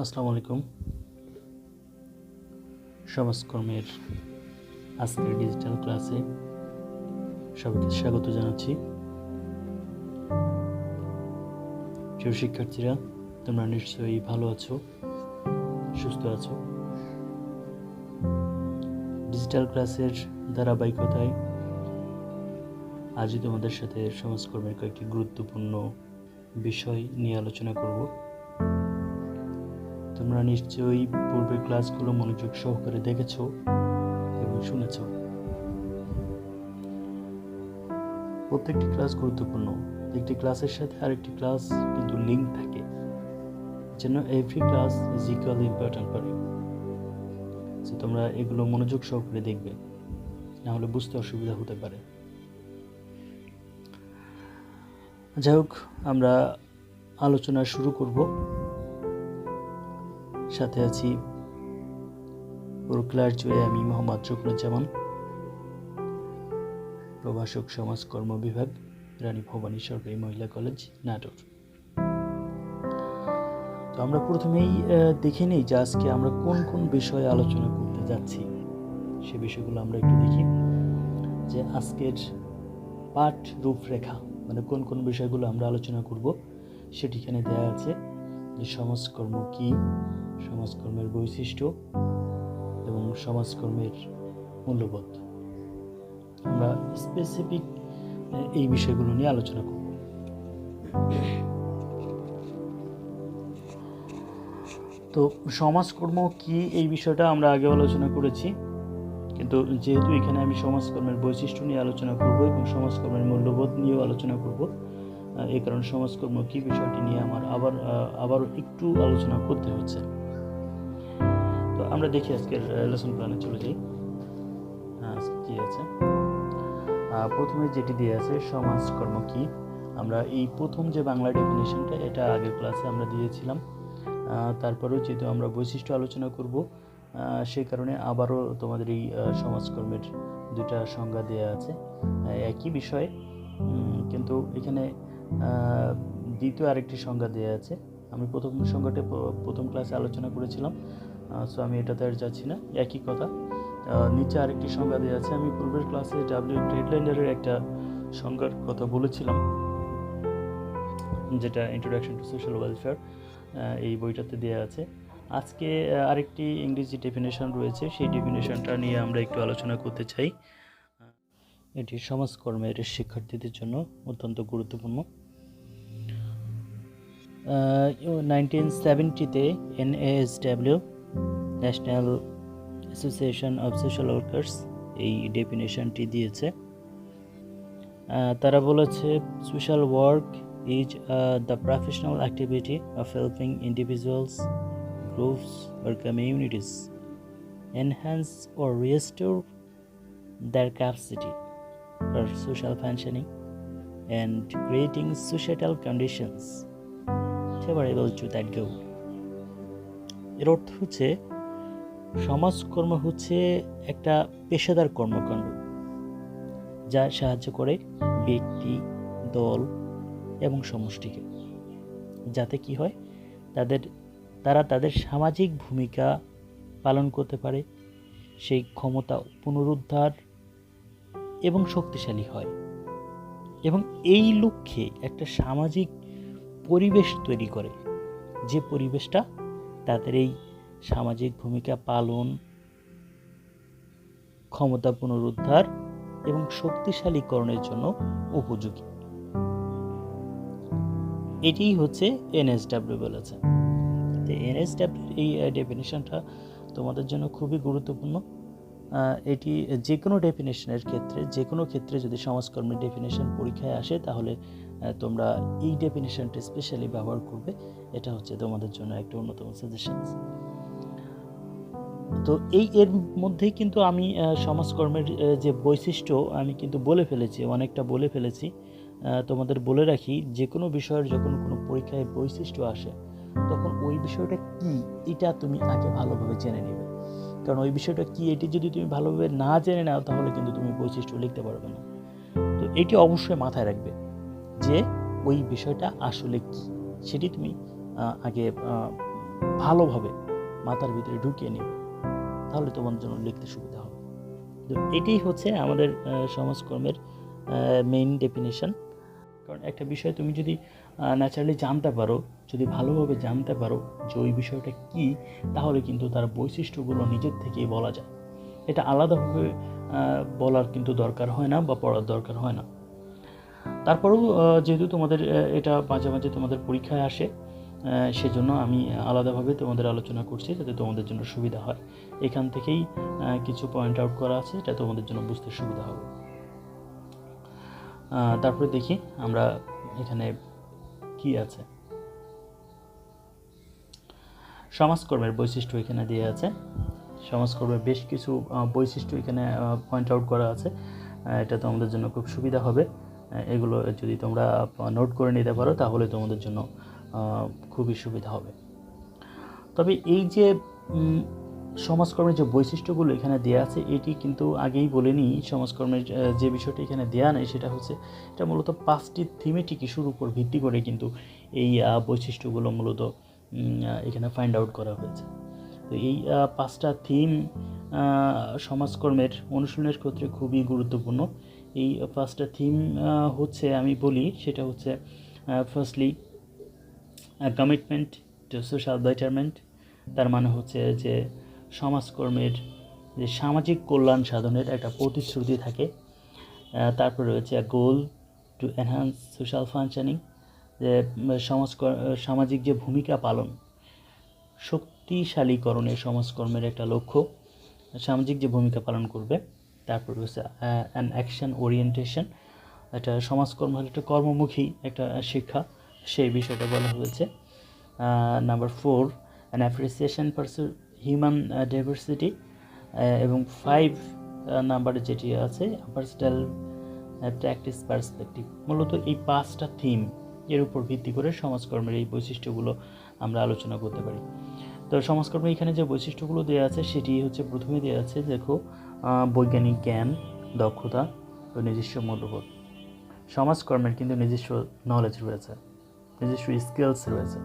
আসসালামু আলাইকুম। সমাজকর্মের আজকের ডিজিটাল ক্লাসে সবাইকে স্বাগত জানাচ্ছি। প্রিয় শিক্ষার্থীরা, তোমরা নিশ্চয়ই ভালো আছো, সুস্থ আছো। ডিজিটাল ক্লাসের ধারাবাহিকতায় আজই তোমাদের সাথে সমাজকর্মের কয়েকটি গুরুত্বপূর্ণ বিষয় নিয়ে আলোচনা করব। তোমরা নিশ্চয়ই পূর্বের ক্লাসগুলো মনোযোগ সহকারে দেখেছো এবং শুনেছ। প্রত্যেকটি ক্লাস গুরুত্বপূর্ণ। একটি ক্লাসের সাথে আরেকটি ক্লাস কিন্তু লিঙ্ক থাকে, যেন every class is equally important for you. So তোমরা এগুলো মনোযোগ সহকারে দেখবে, না হলে বুঝতে অসুবিধা হতে পারে। যাই হোক, আমরা আলোচনা শুরু করব। সাথে আছি পুরো ক্লাস জুড়ে আমি মোহাম্মদ রুকনুজ্জামান, প্রভাষক সমাজকর্ম বিভাগ, রানী ভবানী সরকারি মহিলা কলেজ, নাটোর। তো আমরা প্রথমেই দেখে নিই যে আজকে আমরা কোন কোন বিষয়ে আলোচনা করতে যাচ্ছি। সে বিষয়গুলো আমরা একটু দেখি, যে আজকের পাঠ রূপরেখা মানে কোন কোন বিষয়গুলো আমরা আলোচনা করব সেটি এখানে দেওয়া আছে। যে সমাজকর্ম কি, সমাজকর্মের বৈশিষ্ট্য এবং সমাজকর্মের মূল্যবোধ, আমরা স্পেসিফিক এই বিষয়গুলো নিয়ে আলোচনা করব। তো সমাজকর্ম কি এই বিষয়টা আমরা আগে আলোচনা করেছি, কিন্তু যেহেতু এখানে আমি সমাজকর্মের বৈশিষ্ট্য নিয়ে আলোচনা করব এবং সমাজকর্মের মূল্যবোধ নিয়েও আলোচনা করব, এই কারণে সমাজকর্ম কি বিষয়টি নিয়ে আমার আবার একটু আলোচনা করতে হচ্ছে। তো আমরা দেখি আজকের লেসন প্ল্যানে চলে যাই। কি আছে প্রথমে যেটি দিয়ে আছে সমাজকর্ম কি, আমরা এই প্রথম যে বাংলা ডেফিনেশনটা এটা আগের ক্লাসে আমরা দিয়েছিলাম। তারপরেও যেহেতু আমরা বৈশিষ্ট্য আলোচনা করব, সেই কারণে আবারও তোমাদের এই সমাজকর্মের দুটা সংজ্ঞা দেওয়া আছে একই বিষয়ে, কিন্তু এখানে দ্বিতীয় আরেকটি সংজ্ঞা দেওয়া আছে। আমি প্রথম সংজ্ঞাটা প্রথম ক্লাসে আলোচনা করেছিলাম, সো আমি এটাতে আর যাচ্ছি না। একই কথা, নিচে আরেকটি সংজ্ঞা দেওয়া আছে। আমি পূর্বের ক্লাসে ডাব্লিউ ট্রেডলাইনারের একটা সংজ্ঞার কথা বলেছিলাম, যেটা ইন্ট্রোডাকশন টু সোশ্যাল ওয়েলফেয়ার, এই বইটাতে দেওয়া আছে। আজকে আরেকটি ইংরেজি ডেফিনেশন রয়েছে, সেই ডেফিনেশনটা নিয়ে আমরা একটু আলোচনা করতে চাই। এটি সমাজকর্মের শিক্ষার্থীদের জন্য অত্যন্ত গুরুত্বপূর্ণ। 1970-তে NASW, national association of social workers, এই ডেফিনেশনটি দিয়েছে। তারা বলেছে social work is the professional activity of helping individuals, groups or communities enhance or restore their capacity for social functioning and creating societal conditions favorable to that goal. এর অর্থ হচ্ছে সমাজকর্ম হচ্ছে একটা পেশাদার কর্মকাণ্ড যা সাহায্য করে ব্যক্তি, দল এবং সমষ্টিকে, যাতে কি হয়, তারা তাদের সামাজিক ভূমিকা পালন করতে পারে, সেই ক্ষমতা পুনরুদ্ধার এবং শক্তিশালী হয়, এবং এই লক্ষ্যে একটা সামাজিক পরিবেশ তৈরি করে, যে পরিবেশটা তাদের এই সামাজিক ভূমিকা পালন, ক্ষমতা পুনরুদ্ধার এবং শক্তিশালীকরণের জন্য উপযোগী। এটিই হচ্ছে NSW বলেছে। তো NSW এই ডেফিনেশনটা তোমাদের জন্য খুবই গুরুত্বপূর্ণ। এটি যে কোনো ডেফিনেশনের ক্ষেত্রে, যে কোনো ক্ষেত্রে যদি সমাজকর্মের ডেফিনেশন পরীক্ষায় আসে, তাহলে তোমরা এই ডেফিনেশনটা স্পেশালি ব্যবহার করবে। এটা হচ্ছে তোমাদের জন্য একটা অন্যতম সাজেশন। তো এর মধ্যেই কিন্তু আমি সমাজকর্মের যে বৈশিষ্ট্য আমি কিন্তু বলে ফেলেছি, অনেকটা বলে ফেলেছি। তোমাদের বলে রাখি, যে কোনো বিষয়ের যখন কোনো পরীক্ষায় বৈশিষ্ট্য আসে, তখন ওই বিষয়টা কি এটা তুমি আগে ভালোভাবে জেনে নেবে, কারণ ওই বিষয়টা কি এটি যদি তুমি ভালোভাবে না জেনে নাও, তাহলে কিন্তু তুমি বৈশিষ্ট্য লিখতে পারবে না। তো এটি অবশ্যই মাথায় রাখবে যে ওই বিষয়টা আসলে কি, সেটি তুমি আগে ভালোভাবে মাথার ভিতরে ঢুকিয়ে নিবে, তাহলে তোমার জন্য লিখতে সুবিধা হবে। তো এটাই হচ্ছে আমাদের সমাজকর্মের মেইন ডেফিনেশন। কারণ একটা বিষয় তুমি যদি ন্যাচারালি জানতে পারো, যদি ভালোভাবে জানতে পারো যে ওই বিষয়টা কী, তাহলে কিন্তু তার বৈশিষ্ট্যগুলো নিজের থেকেই বলা যায়। এটা আলাদাভাবে বলার কিন্তু দরকার হয় না বা পড়ার দরকার হয় না। তারপরেও যেহেতু তোমাদের এটা মাঝে মাঝে তোমাদের পরীক্ষায় আসে, সেজন্য আমি আলাদাভাবে তোমাদের আলোচনা করছি যাতে তোমাদের জন্য সুবিধা হয়। এখান থেকেই কিছু পয়েন্ট আউট করা আছে, এটা তোমাদের জন্য বুঝতে সুবিধা হবে। তারপরে দেখি আমরা এখানে কি আছে। সমাজকর্মের বৈশিষ্ট্য এখানে দেওয়া আছে। সমাজকর্মের বেশ কিছু বৈশিষ্ট্য এখানে পয়েন্ট আউট করা আছে, এটা তোমাদের জন্য খুব সুবিধা হবে। এগুলো যদি তোমরা নোট করে নিতে পারো তাহলে তোমাদের জন্য খুবই সুবিধা হবে। তবে এই যে সমাজকর্মের যে বৈশিষ্ট্যগুলো এখানে দেওয়া আছে, এটি কিন্তু আগেই বলে নিই, সমাজকর্মের যে বিষয়টি এখানে দেওয়া নেই সেটা হচ্ছে এটা মূলত 5টি থিমেটিক ইস্যুর উপর ভিত্তি করে কিন্তু এই বৈশিষ্ট্যগুলো মূলত এখানে ফাইন্ড আউট করা হয়েছে। তো এই 5টা থিম সমাজকর্মের অনুশীলনের ক্ষেত্রে খুবই গুরুত্বপূর্ণ। এই 5টা থিম হচ্ছে, আমি বলি, সেটা হচ্ছে firstly commitment to social betterment, তার মানে হচ্ছে যে সমাজকর্মের যে সামাজিক কল্যাণ সাধনের একটা প্রতিশ্রুতি থাকে। তারপরে রয়েছে গোল টু এনহ্যান্স সোশ্যাল ফাংশনিং, যে সামাজিক যে ভূমিকা পালন শক্তিশালীকরণে সমাজকর্মের একটা লক্ষ্য, সামাজিক যে ভূমিকা পালন করবে। তারপর রয়েছে অ্যান অ্যাকশন ওরিয়েন্টেশন, এটা সমাজকর্ম হলো একটা কর্মমুখী একটা শিক্ষা, সেই বিষয়টা বলা হয়েছে। Number 4 an appreciation পারসু human diversity, এবং 5 নাম্বারে যেটি আছে পার্সোনাল প্র্যাকটিস পার্সপেক্টিভ। মূলত এই 5টা থিম এর উপর ভিত্তি করে সমাজকর্মের এই বৈশিষ্ট্যগুলো আমরা আলোচনা করতে পারি। তো সমাজকর্মে এখানে যে বৈশিষ্ট্যগুলো দেওয়া আছে সেটি হচ্ছে, প্রথমে দেওয়া আছে দেখো, বৈজ্ঞানিক জ্ঞান, দক্ষতা ও নিজস্ব মূল্যবোধ। সমাজকর্মের কিন্তু নিজস্ব নলেজ রয়েছে, নিজস্ব স্কিলস রয়েছে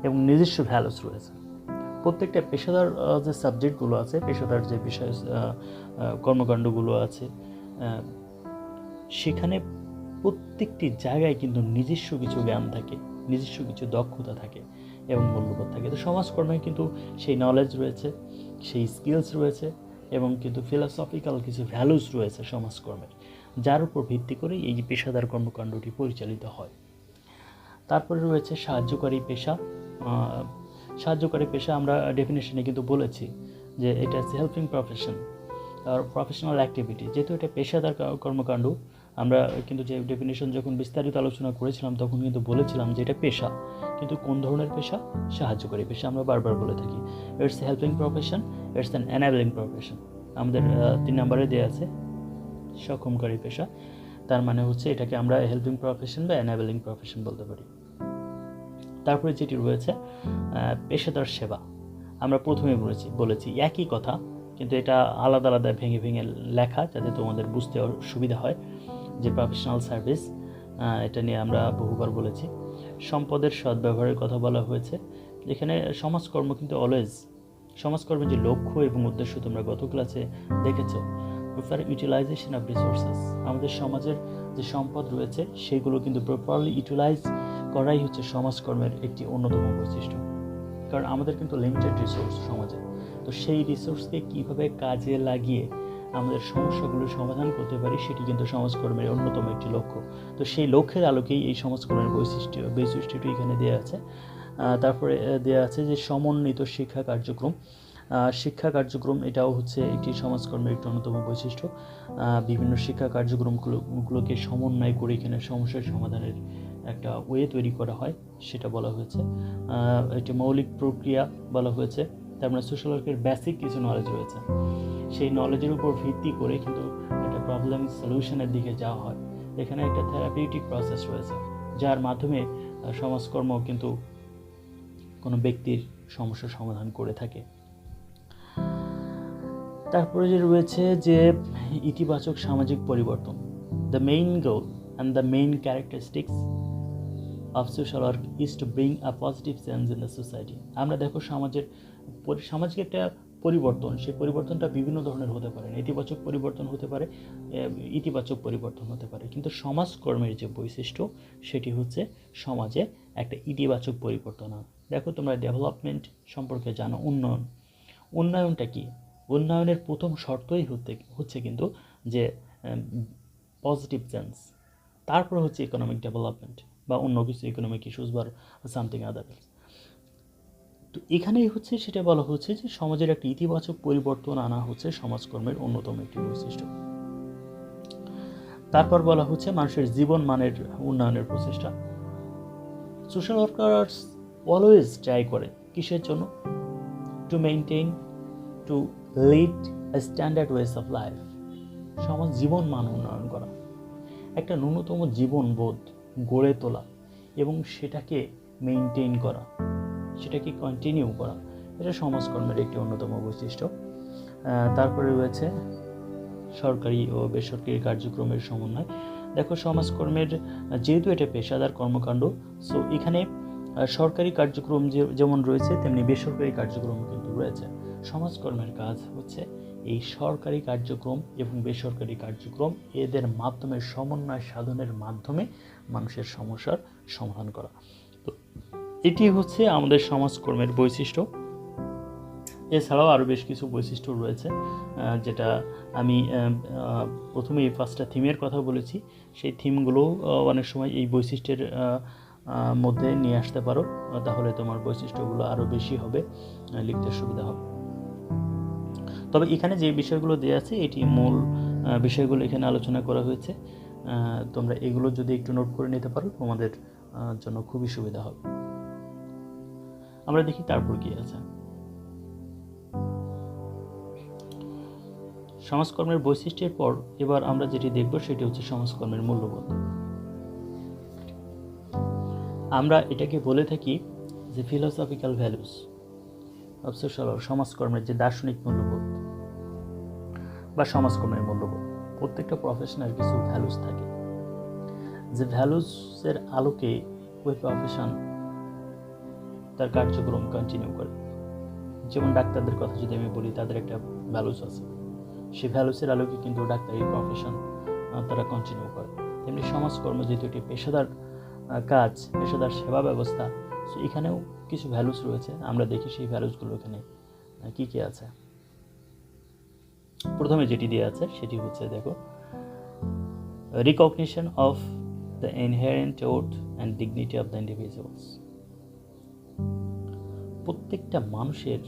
এবং নিজস্ব ভ্যালুস রয়েছে। প্রত্যেকটা পেশাদার যে সাবজেক্টগুলো আছে, পেশাদার যে বিষয় কর্মকাণ্ডগুলো আছে, সেখানে প্রত্যেকটি জায়গায় কিন্তু নিজস্ব কিছু জ্ঞান থাকে, নিজস্ব কিছু দক্ষতা থাকে এবং মূল্যবোধ থাকে। তো সমাজকর্মে কিন্তু সেই নলেজ রয়েছে, সেই স্কিলস রয়েছে এবং কিন্তু ফিলসফিক্যাল কিছু ভ্যালুস রয়েছে সমাজকর্মের, যার উপর ভিত্তি করে এই পেশাদার কর্মকাণ্ডটি পরিচালিত হয়। তারপরে রয়েছে সাহায্যকারী পেশা। সাহায্যকারী পেশা আমরা ডেফিনেশনে কিন্তু বলেছি যে এটা হচ্ছে হেল্পিং প্রফেশন আর প্রফেশনাল অ্যাক্টিভিটি। যেহেতু এটা পেশাদার কর্মকাণ্ড, আমরা কিন্তু যে ডেফিনেশন যখন বিস্তারিত আলোচনা করেছিলাম তখন কিন্তু বলেছিলাম যে এটা পেশা, কিন্তু কোন ধরনের পেশা? সাহায্যকারী পেশা, আমরা বারবার বলে থাকি। It's helping profession, it's an enabling profession. আমাদের 3 নম্বরে দেওয়া আছে সক্ষমকারী পেশা, তার মানে হচ্ছে এটাকে আমরা হেল্পিং প্রফেশন বা এনাবলিং প্রফেশন বলতে পারি। তারপরে যেটি রয়েছে পেশাদার সেবা, আমরা প্রথমে বলেছি একই কথা, কিন্তু এটা আলাদা আলাদা ভেঙে ভেঙে লেখা যাতে তোমাদের বুঝতে সুবিধা হয়। যে প্রফেশনাল সার্ভিস, এটা নিয়ে আমরা বহুবার বলেছি। সম্পদের সদ্ব্যবহারের কথা বলা হয়েছে, যেখানে সমাজকর্ম কিন্তু অলওয়েজ, সমাজকর্মের যে লক্ষ্য এবং উদ্দেশ্য তোমরা গত ক্লাসে দেখেছ, প্রপার ইউটিলাইজেশন অফ রিসোর্সেস, আমাদের সমাজের যে সম্পদ রয়েছে সেগুলো কিন্তু প্রপারলি ইউটিলাইজ করাই হচ্ছে সমাজকর্মের একটি অন্যতম বৈশিষ্ট্য। কারণ আমাদের কিন্তু লিমিটেড রিসোর্স সমাজে, তো সেই রিসোর্সকে কীভাবে কাজে লাগিয়ে আমাদের সমস্যাগুলো সমাধান করতে পারি সেটি কিন্তু সমাজকর্মের অন্যতম একটি লক্ষ্য। তো সেই লক্ষ্যের আলোকেই এই সমাজকর্মের বৈশিষ্ট্যটি এখানে দেওয়া আছে। তারপরে দেওয়া আছে যে সমন্বিত শিক্ষা কার্যক্রম। শিক্ষা কার্যক্রম এটাও হচ্ছে একটি সমাজকর্মের একটি অন্যতম বৈশিষ্ট্য। বিভিন্ন শিক্ষা কার্যক্রমগুলোকে সমন্বয় করে এখানে সমস্যার সমাধানের একটা ওয়ে তৈরি করা হয়, সেটা বলা হয়েছে। একটি মৌলিক প্রক্রিয়া বলা হয়েছে। তার মানে সোশ্যাল ওয়ার্কের বেসিক কিছু নলেজ রয়েছে, সেই নলেজের উপর ভিত্তি করে কিন্তু একটা প্রবলেম সলিউশনের দিকে যাওয়া হয়। এখানে একটা থেরাপিউটিক প্রসেস রয়েছে, যার মাধ্যমে সমাজকর্ম কিন্তু কোনো ব্যক্তির সমস্যার সমাধান করে থাকে। তারপরে যে রয়েছে যে ইতিবাচক সামাজিক পরিবর্তন, the main goal and the main characteristics of social work is to bring a positive change in the society. আমরা দেখো সামাজিক একটা পরিবর্তন, সেই পরিবর্তনটা বিভিন্ন ধরনের হতে পারে, নেতিবাচক পরিবর্তন হতে পারে, ইতিবাচক পরিবর্তন হতে পারে, কিন্তু সমাজকর্মের যে বৈশিষ্ট্য সেটি হচ্ছে সমাজে একটা ইতিবাচক পরিবর্তন আনা। দেখো তোমরা ডেভেলপমেন্ট সম্পর্কে জানো, উন্নয়নটা কি? উন্নয়নের প্রথম শর্তই হচ্ছে কিন্তু যে পজিটিভ চেঞ্জ, তারপরে হচ্ছে ইকোনমিক ডেভেলপমেন্ট বা অন্য কিছু ইকোনমিক ইস্যুস বা সামথিং আদার্স। তো এখানেই হচ্ছে সেটা বলা হচ্ছে যে সমাজের একটা ইতিবাচক পরিবর্তন আনা হচ্ছে সমাজকর্মের অন্যতম একটি বৈশিষ্ট্য। তারপর বলা হচ্ছে মানুষের জীবন মানের উন্নয়নের প্রচেষ্টা। সোশ্যাল ওয়ার্কার্স অলওয়েজ ট্রাই করে কিসের জন্য? To maintain, to lead a standard ways of life, সমাজ জীবন মান উন্নয়ন করা, একটা ন্যূনতম জীবনবোধ গড়ে তোলা এবং সেটাকে মেনটেন করা, সেটাকে কন্টিনিউ করা, এটা সমাজকর্মের একটি অন্যতম বৈশিষ্ট্য। তারপরে রয়েছে সরকারি ও বেসরকারি কার্যক্রমের সমন্বয়। দেখো সমাজকর্মের যেহেতু এটা পেশাদার কর্মকাণ্ড, সো এখানে সরকারি কার্যক্রম যেমন রয়েছে তেমনি বেসরকারি কার্যক্রম কিন্তু রয়েছে। সমাজকর্মের কাজ হচ্ছে এই সরকারি কার্যক্রম এবং বেসরকারি কার্যক্রম এদের মাধ্যমে সমন্বয় সাধনের মাধ্যমে মানুষের সমস্যার সমাধান করা। তো এটি হচ্ছে আমাদের সমাজকর্মের বৈশিষ্ট্য। এছাড়াও আরও বেশ কিছু বৈশিষ্ট্য রয়েছে, যেটা আমি প্রথমে এই 5টা থিমের কথা বলেছি, সেই থিমগুলো অনেক সময় এই বৈশিষ্ট্যের মধ্যে নিয়ে আসতে পারো, তাহলে তোমার বৈশিষ্ট্যগুলো আরও বেশি হবে, লিখতে সুবিধা হবে। তবে এখানে যে বিষয়গুলো দেওয়া আছে এটি মূল বিষয়গুলো এখানে আলোচনা করা হয়েছে, তোমরা এগুলো যদি একটু নোট করে নিতে পারো তোমাদের জন্য খুবই সুবিধা হবে। আমরা দেখি তারপর কি আছে। সমাজকর্মের বৈশিষ্ট্যের পর এবার আমরা যেটি দেখব সেটি হচ্ছে সমাজকর্মের মূল্যবোধ। আমরা এটাকে বলে থাকি যে philosophical values of social work, সমাজকর্মের যে দার্শনিক মূল্যবোধ বা সমাজকর্মের মূল্যবোধ। প্রত্যেকটা প্রফেশনের কিছু ভ্যালুস থাকে, যে ভ্যালুসের আলোকে ওই প্রফেশন তার কার্যক্রম কন্টিনিউ করে। যেমন ডাক্তারদের কথা যদি আমি বলি, তাদের একটা ভ্যালুস আছে, সেই ভ্যালুসের আলোকে কিন্তু ডাক্তারি প্রফেশন তারা কন্টিনিউ করে। তেমনি সমাজকর্ম যেহেতু এটি পেশাদার কাজ, পেশাদার সেবা ব্যবস্থা, সো এখানেও কিছু ভ্যালুস রয়েছে। আমরা দেখি সেই ভ্যালুসগুলো এখানে কী কী আছে। প্রথমে যেটি দেওয়া আছে সেটি হচ্ছে, দেখো, recognition of the inherent worth and dignity of the individuals. প্রত্যেকটা মানুষের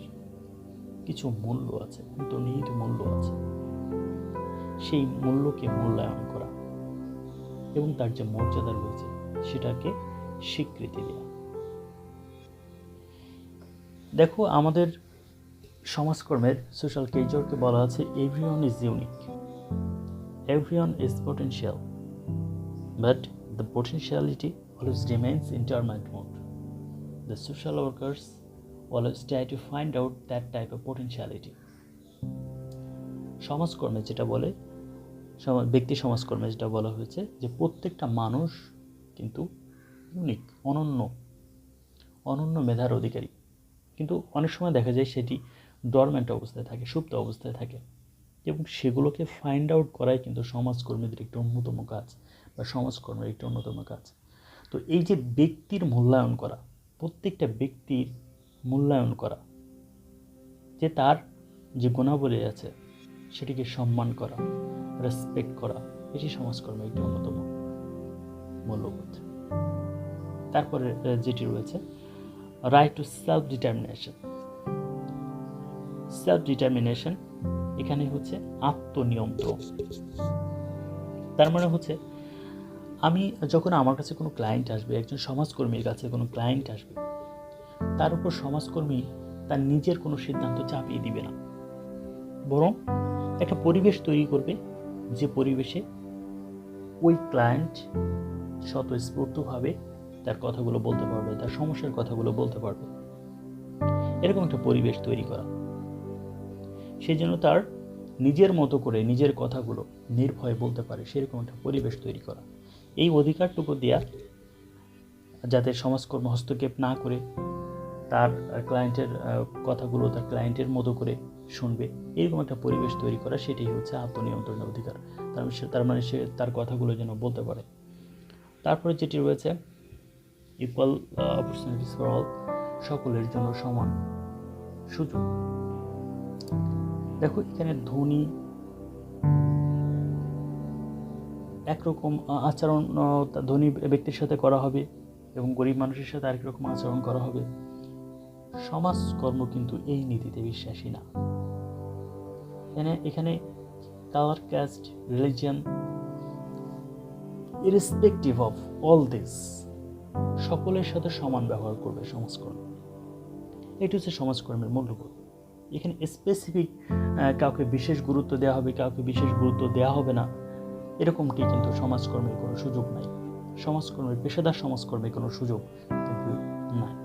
কিছু মূল্য আছে, অন্তর্নিহিত মূল্য আছে, সেই মূল্যকে মূল্যায়ন করা এবং তার যে মর্যাদা রয়েছে সেটাকে স্বীকৃতি দেওয়া। দেখো আমাদের সমাজকর্মের সোশ্যাল কেরিয়ারকে বলা আছে everyone is unique, everyone is potential, but the potentiality always remains in termite mode. The social workers always try to find out that type of potentiality. সমাজকর্মে যেটা বলে, ব্যক্তি সমাজকর্মে যেটা বলা হয়েছে যে প্রত্যেকটা মানুষ কিন্তু ইউনিক, অনন্য মেধার অধিকারী, কিন্তু অনেক সময় দেখা যায় সেটি ডরমেন্ট অবস্থায় থাকে, সুপ্ত অবস্থায় থাকে, এবং সেগুলোকে ফাইন্ড আউট করাই কিন্তু সমাজকর্মীদের একটি অন্যতম কাজ বা সমাজকর্মের একটি অন্যতম কাজ। তো এই যে ব্যক্তির মূল্যায়ন করা, প্রত্যেকটা ব্যক্তির মূল্যায়ন করা, যে তার যে গুণাবলী আছে সেটিকে সম্মান করা, রেসপেক্ট করা, এটি সমাজকর্মের একটি অন্যতম মূল্যবোধ। তারপরে যেটি রয়েছে right two self determination. Self determination এখানে হচ্ছে আত্মনিয়ন্ত্রণ। তার মানে হচ্ছে আমি যখন আমার কাছে কোনো ক্লায়েন্ট আসবে, একজন সমাজকর্মীর কাছে কোনো ক্লায়েন্ট আসবে, তার উপর সমাজকর্মী তার নিজের কোনো সিদ্ধান্ত চাপিয়ে দিবে না, বরং একটা পরিবেশ তৈরি করবে যে পরিবেশে ওই ক্লায়েন্ট স্বতঃস্ফূর্তভাবে তার কথাগুলো বলতে পারবে, তার সমস্যার কথাগুলো বলতে পারবে, এরকম একটা পরিবেশ তৈরি করা। সেই জন্য তার নিজের মতো করে নিজের কথাগুলো নির্ভয়ে বলতে পারে সেরকম একটা পরিবেশ তৈরি করা, এই অধিকারটুকু দেওয়া যাতে সমাজকর্ম হস্তক্ষেপ না করে তার ক্লায়েন্টের কথাগুলো তার ক্লায়েন্টের মতো করে শুনবে, এরকম একটা পরিবেশ তৈরি করা, সেটাই হচ্ছে আত্মনিয়ন্ত্রণের অধিকার। তার মানে সে তার কথাগুলো যেন বলতে পারে। তারপরে যেটি রয়েছে ইকুয়াল অপরচুনিটিস ফর অল, সকলের জন্য সমান সুযোগ। দেখো এখানে ধনী একরকম আচরণ ধনী ব্যক্তির সাথে করা হবে এবং গরিব মানুষের সাথে আরেক রকম আচরণ করা হবে। সমাজকর্ম কিন্তু এই নীতিতে বিশ্বাসী না। এখানে colour, cast, religion, irrespective of all this, সকলের সাথে সমান ব্যবহার করবে সমাজকর্ম। এটি হচ্ছে সমাজকর্মের মূল্যবোধ। এখানে স্পেসিফিক কাউকে বিশেষ গুরুত্ব দেওয়া হবে, কাউকে বিশেষ গুরুত্ব দেওয়া হবে না, এরকমটি কিন্তু সমাজকর্মের কোনো সুযোগ নাই। সমাজকর্মের পেশাদার সমাজকর্মের কোনো সুযোগ কিন্তু নাই।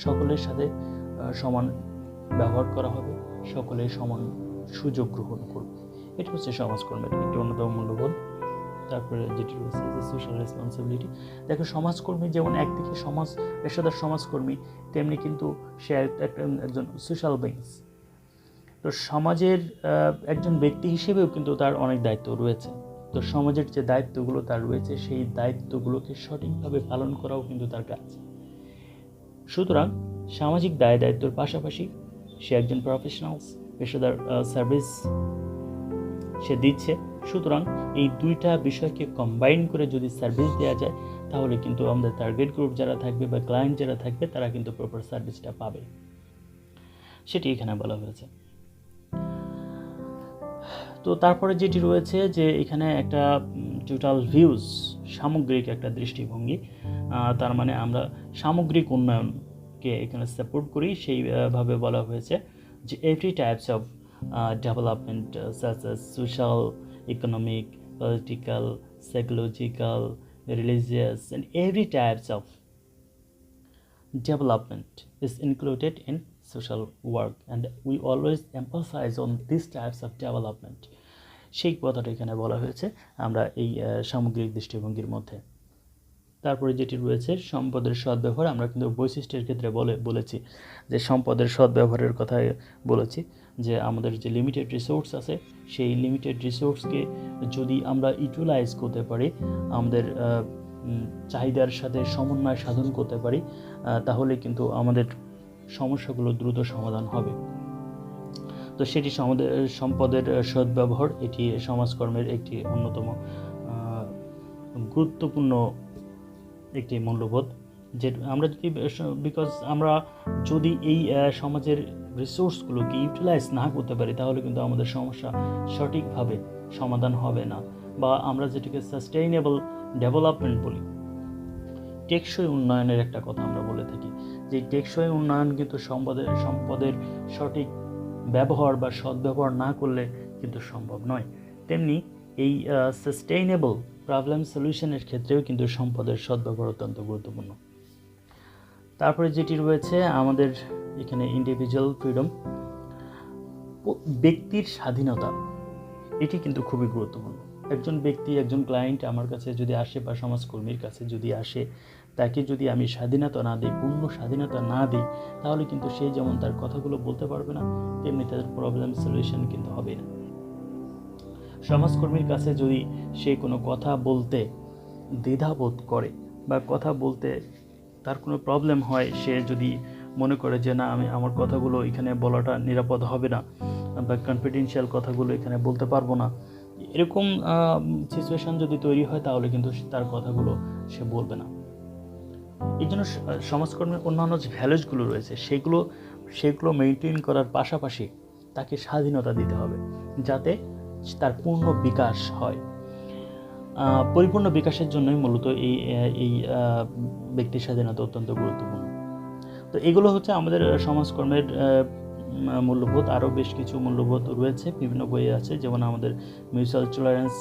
সকলের সাথে সমান ব্যবহার করা হবে, সকলের সমান সুযোগ গ্রহণ করবে। এটা হচ্ছে সমাজকর্মের একটি অন্যতম মূল্যবোধ। তারপরে যেটি রয়েছে যে সোশ্যাল রেসপন্সিবিলিটি। দেখো সমাজকর্মী যেমন একদিকে পেশাদার সমাজকর্মী, তেমনি কিন্তু সে একজন সোশ্যাল বিংস। তো সমাজের একজন ব্যক্তি হিসেবেও কিন্তু তার অনেক দায়িত্ব রয়েছে। তো সমাজের যে দায়িত্বগুলো তার রয়েছে, সেই দায়িত্বগুলোকে সঠিকভাবে পালন করাও কিন্তু তার কাজ। সুতরাং সামাজিক দায় দায়িত্বর পাশাপাশি সে একজন প্রফেশনালস, পেশাদার সার্ভিস সে দিচ্ছে। সুতরাং এই দুইটা বিষয়কে কম্বাইন করে যদি সার্ভিস দেওয়া যায়, তাহলে কিন্তু আমাদের টার্গেট গ্রুপ যারা থাকবে বা ক্লায়েন্ট যারা থাকবে, তারা কিন্তু প্রপার সার্ভিসটা পাবে, সেটি এখানে বলা হয়েছে। তো তারপরে যেটি রয়েছে যে এখানে একটা টোটাল ভিউজ, সামগ্রিক একটা দৃষ্টিভঙ্গি। তার মানে আমরা সামগ্রিক উন্নয়নকে এখানে সাপোর্ট করি, সেইভাবে বলা হয়েছে যে every types of development such as social, economic, political, psychological, religious and every types of development is included in social work and we always emphasize on these types of development. সেই কথাটা এখানে বলা হয়েছে আমরা এই সামগ্রিক দৃষ্টিভঙ্গির মধ্যে। তারপরে যেটি রয়েছে সম্পদের সদ্ব্যবহার। আমরা কিন্তু বৈশিষ্ট্যের ক্ষেত্রে বলেছি যে সম্পদের সদ্ব্যবহারের কথা বলেছি, যে আমাদের যে লিমিটেড রিসোর্স আছে, সেই লিমিটেড রিসোর্সকে যদি আমরা ইউটিলাইজ করতে পারি, আমাদের চাহিদার সাথে সমন্বয় সাধন করতে পারি, তাহলে কিন্তু আমাদের সমস্যাগুলো দ্রুত সমাধান হবে। তো সেটি সম্পদের সদ্ব্যবহার, এটি সমাজকর্মের একটি অন্যতম গুরুত্বপূর্ণ একটি মূল্যবোধ। যে আমরা যদি এই সমাজের রিসোর্সগুলোকে ইউটিলাইজ না করতে পারি, তাহলে কিন্তু আমাদের সমস্যা সঠিকভাবে সমাধান হবে না, বা আমরা যেটাকে সাস্টেইনেবল ডেভেলপমেন্ট বলি, টেকসই উন্নয়নের একটা কথা আমরা বলে থাকি, যে টেকসই উন্নয়ন কিন্তু সম্পদের সঠিক ব্যবহার বা সদ্ব্যবহার না করলে কিন্তু সম্ভব নয়। তেমনি এই সাস্টেইনেবল প্রবলেম সলিউশনের ক্ষেত্রেও কিন্তু সম্পদের সদ্ব্যবহার অত্যন্ত গুরুত্বপূর্ণ। তারপরে যেটি রয়েছে আমাদের এখানে ইন্ডিভিজুয়াল ফ্রিডম, ব্যক্তির স্বাধীনতা, এটি কিন্তু খুবই গুরুত্বপূর্ণ। একজন ব্যক্তি, একজন ক্লায়েন্ট আমার কাছে যদি আসে বা সমাজকর্মীর কাছে যদি আসে, তাকে যদি আমি স্বাধীনতা না দিই, পূর্ণ স্বাধীনতা না দিই, তাহলে কিন্তু সে যেমন তার কথাগুলো বলতে পারবে না, তেমনি তাদের প্রবলেম সলিউশন কিন্তু হবে না। সমাজকর্মীর কাছে যদি সে কোনো কথা বলতে দ্বিধাবোধ করে বা কথা বলতে তার কোনো প্রবলেম হয়, সে যদি মনে করে যে না, আমার কথাগুলো এখানে বলাটা নিরাপদ হবে না বা কনফিডেন্সিয়াল কথাগুলো এখানে বলতে পারবো না, এরকম সিচুয়েশন যদি তৈরি হয়, তাহলে কিন্তু তার কথাগুলো সে বলবে না। এই জন্য সমাজকর্মের অন্যান্য যে ভ্যালুসগুলো রয়েছে, সেগুলো মেনটেন করার পাশাপাশি তাকে স্বাধীনতা দিতে হবে, যাতে তার পূর্ণ বিকাশ হয়। পরিপূর্ণ বিকাশের জন্যই মূলত এই ব্যক্তির স্বাধীনতা অত্যন্ত গুরুত্বপূর্ণ। তো এগুলো হচ্ছে আমাদের সমাজকর্মের মূল্যবোধ। আরও বেশ কিছু মূল্যবোধ রয়েছে, বিভিন্ন বইয়ে আছে, যেমন আমাদের মিউচুয়াল টলারেন্স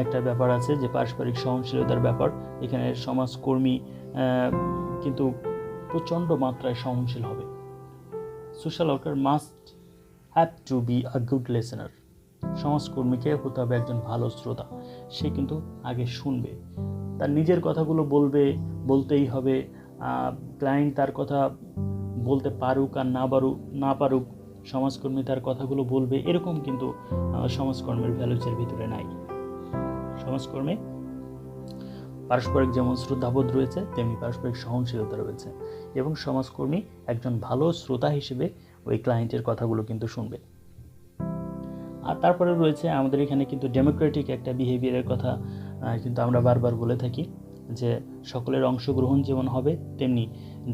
একটা ব্যাপার আছে, যে পারস্পরিক সহনশীলতার ব্যাপার। এখানে সমাজকর্মী কিন্তু প্রচণ্ড মাত্রায় সহনশীল হবে। Social worker must have to be a good listener. সমাজকর্মীকে হতে হবে একজন ভালো শ্রোতা। সে কিন্তু আগে শুনবে, তার নিজের কথাগুলো বলতেই হবে। ক্লায়েন্ট তার কথা বলতে পারুক আর না পারুক, সমাজকর্মী তার কথাগুলো বলবে, এরকম কিন্তু সমাজকর্মের ভ্যালুজের ভিতরে নাই। সমাজকর্মে পারস্পরিক যেমন শ্রদ্ধাবোধ রয়েছে, তেমনি পারস্পরিক সহনশীলতা রয়েছে, এবং সমাজকর্মী একজন ভালো শ্রোতা হিসেবে ওই ক্লায়েন্টের কথাগুলো কিন্তু শুনবে। আর তারপরে রয়েছে আমাদের এখানে কিন্তু ডেমোক্রেটিক একটা বিহেভিয়ারের কথা কিন্তু আমরা বারবার বলে থাকি, যে সকলের অংশগ্রহণ যেমন হবে তেমনি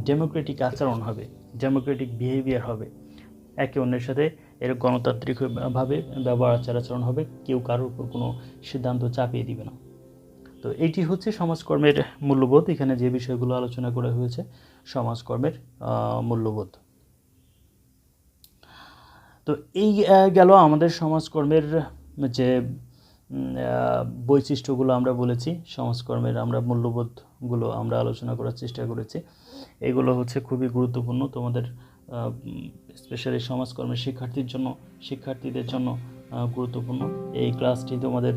ডেমোক্রেটিক আচরণ হবে, ডেমোক্রেটিক বিহেভিয়ার হবে, একে অন্যের সাথে এর গণতান্ত্রিকভাবে ব্যবহার আচার-আচরণ হবে, কেউ কারোর উপর কোনো সিদ্ধান্ত চাপিয়ে দিবে না। তো এইটি হচ্ছে সমাজকর্মের মূল্যবোধ। এখানে যে বিষয়গুলো আলোচনা করা হয়েছে সমাজকর্মের মূল্যবোধ। তো এই গেল আমাদের সমাজকর্মের যে বৈশিষ্ট্যগুলো আমরা বলেছি, সমাজকর্মের আমরা মূল্যবোধগুলো আমরা আলোচনা করার চেষ্টা করেছি। এগুলো হচ্ছে খুবই গুরুত্বপূর্ণ তোমাদের স্পেশালি সমাজকর্মের শিক্ষার্থীদের জন্য গুরুত্বপূর্ণ। এই ক্লাসটি তোমাদের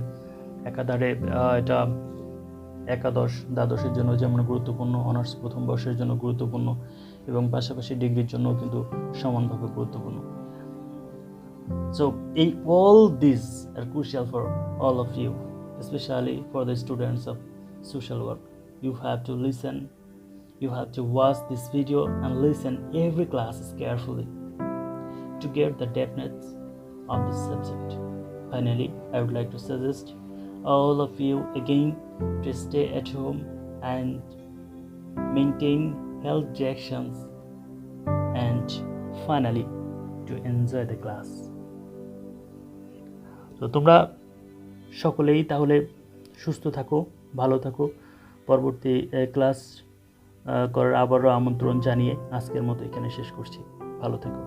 একাধারে এটা একাদশ দ্বাদশের জন্য যেমন গুরুত্বপূর্ণ, অনার্স প্রথম বর্ষের জন্য গুরুত্বপূর্ণ, এবং পাশাপাশি ডিগ্রির জন্য কিন্তু সমানভাবে গুরুত্বপূর্ণ। So all these are crucial for all of you, especially for the students of social work. You have to listen, you have to watch this video and listen every class carefully to get the depth of this subject. Finally, I would like to suggest all of you again to stay at home and maintain health directions, and finally to enjoy the class. তো তোমরা সকলেই তাহলে সুস্থ থাকো, ভালো থাকো। পরবর্তী class করার আবারও আমন্ত্রণ জানিয়ে আজকের মতো এখানে শেষ করছি। ভালো থেকো।